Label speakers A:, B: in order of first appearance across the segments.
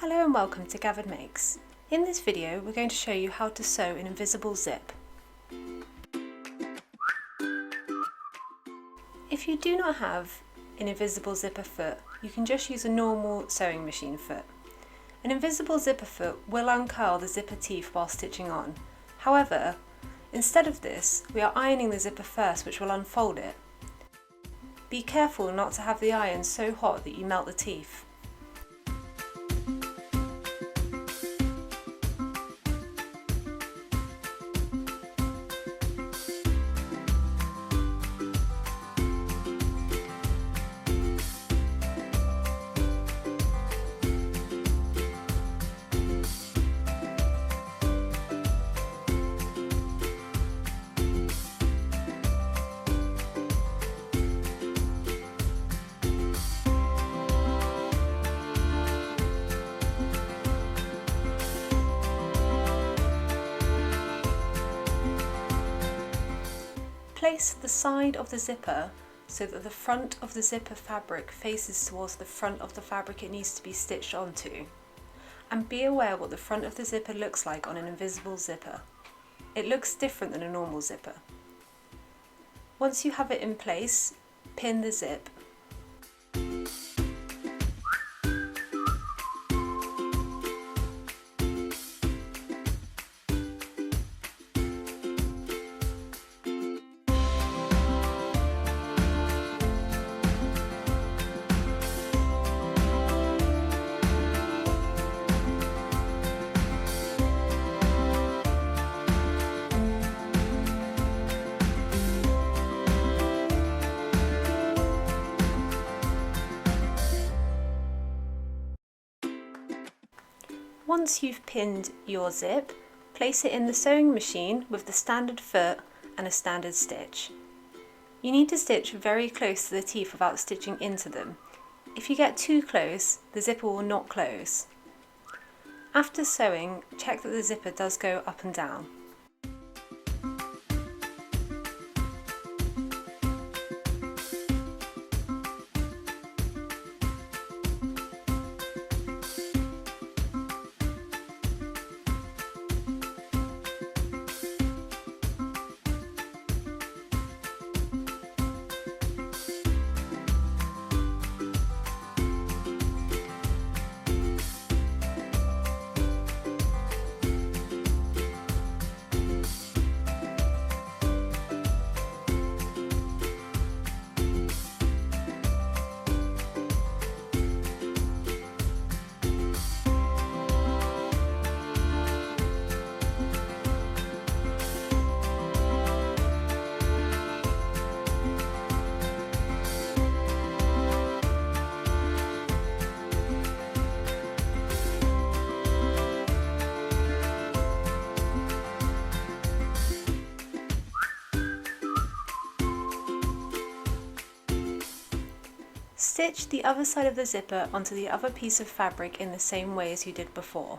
A: Hello and welcome to Gathered Makes. In this video we're going to show you how to sew an invisible zip. If you do not have an invisible zipper foot, you can just use a normal sewing machine foot. An invisible zipper foot will uncurl the zipper teeth while stitching on. However, instead of this, we are ironing the zipper first, which will unfold it. Be careful not to have the iron so hot that you melt the teeth. Place the side of the zipper so that the front of the zipper fabric faces towards the front of the fabric it needs to be stitched onto. And be aware what the front of the zipper looks like on an invisible zipper. It looks different than a normal zipper. Once you have it in place, pin the zip. Once you've pinned your zip, place it in the sewing machine with the standard foot and a standard stitch. You need to stitch very close to the teeth without stitching into them. If you get too close, the zipper will not close. After sewing, check that the zipper does go up and down. Stitch the other side of the zipper onto the other piece of fabric in the same way as you did before.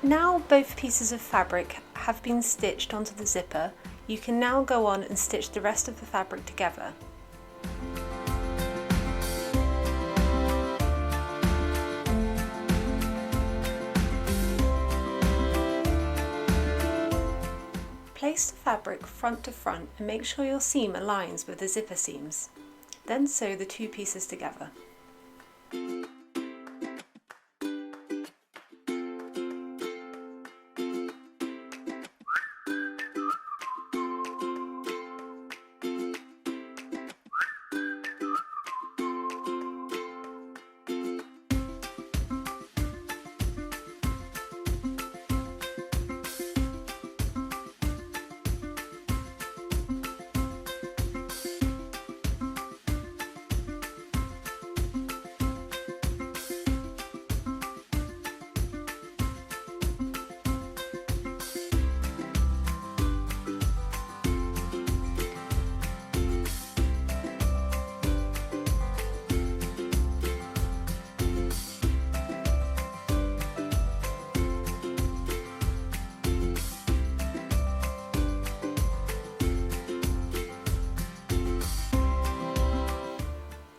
A: Now both pieces of fabric have been stitched onto the zipper, you can now go on and stitch the rest of the fabric together. Place the fabric front to front and make sure your seam aligns with the zipper seams. Then sew the two pieces together.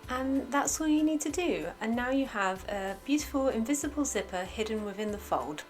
A: And that's all you need to do, and now you have a beautiful invisible zipper hidden within the fold.